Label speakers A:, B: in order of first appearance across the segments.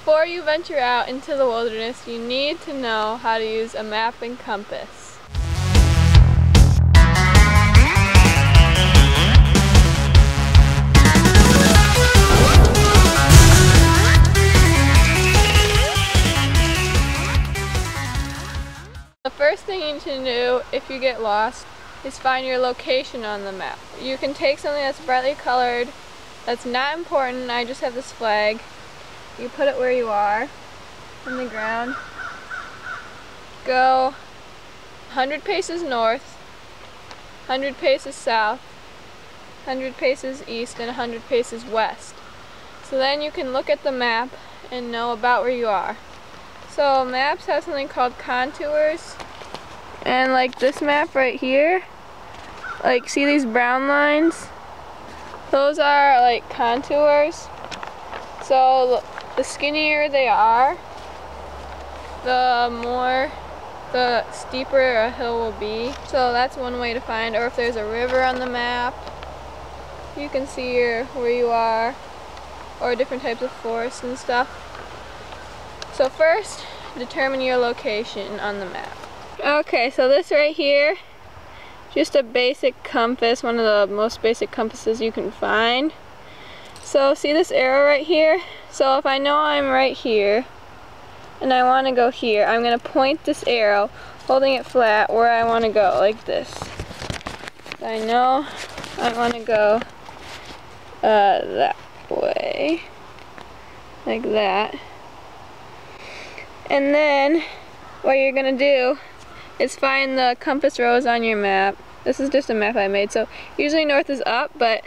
A: Before you venture out into the wilderness, you need to know how to use a map and compass. The first thing you need to do if you get lost is find your location on the map. You can take something that's brightly colored, that's not important. I just have this flag. You put it where you are, on the ground. Go 100 paces north, 100 paces south, 100 paces east, and 100 paces west. So then you can look at the map and know about where you are. So maps have something called contours, and like this map right here, like see these brown lines? Those are like contours. So the skinnier they are, the steeper a hill will be. So that's one way to find, or if there's a river on the map, you can see where you are, or different types of forests and stuff. So first, determine your location on the map. Okay, so this right here, just a basic compass, one of the most basic compasses you can find. So see this arrow right here? So if I know I'm right here and I want to go here, I'm going to point this arrow, holding it flat, where I want to go, like this. So I know I want to go that way, like that. And then what you're going to do is find the compass rose on your map. This is just a map I made, so usually north is up, but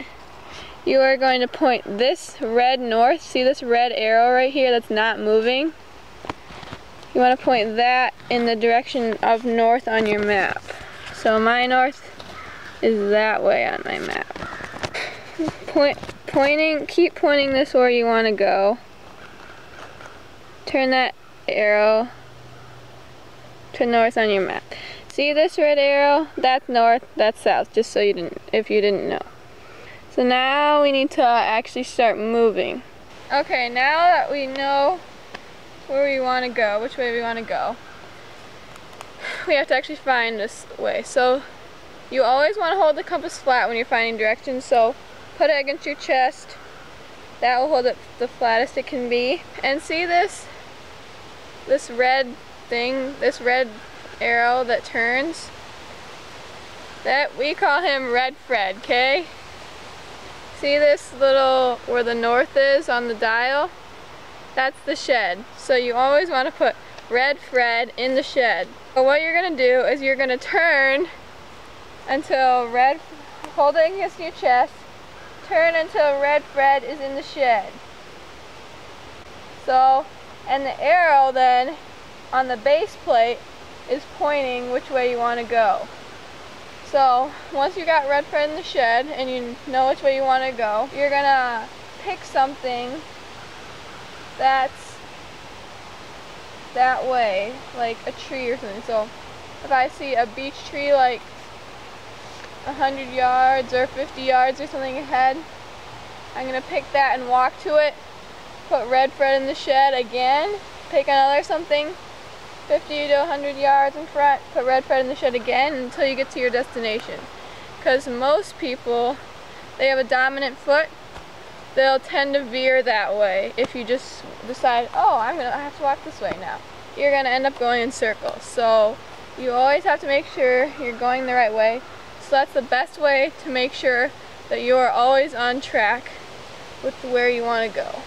A: you are going to point this red north. See this red arrow right here that's not moving? You want to point that in the direction of north on your map. So my north is that way on my map. Keep pointing this where you want to go. Turn that arrow to north on your map. See this red arrow? That's north, that's south, just so if you didn't know. So now we need to actually start moving. Okay, now that we know where we want to go, which way we want to go, we have to actually find this way. So you always want to hold the compass flat when you're finding directions, so put it against your chest. That will hold it the flattest it can be. And see this red thing, this red arrow that turns? That we call him Red Fred, okay? See this little, where the north is on the dial? That's the shed. So you always want to put Red Fred in the shed. But what you're going to do is you're going to turn until hold it against your chest, turn until Red Fred is in the shed. So, and the arrow then on the base plate is pointing which way you want to go. So once you got Red Fred in the shed and you know which way you want to go, you're gonna pick something that's that way, like a tree or something. So if I see a beech tree like 100 yards or 50 yards or something ahead, I'm gonna pick that and walk to it, put Red Fred in the shed again, pick another something 50 to 100 yards in front, put Red Fred in the shed again until you get to your destination. Because most people, they have a dominant foot, they'll tend to veer that way. If you just decide, oh, I have to walk this way now, you're going to end up going in circles. So you always have to make sure you're going the right way. So that's the best way to make sure that you are always on track with where you want to go.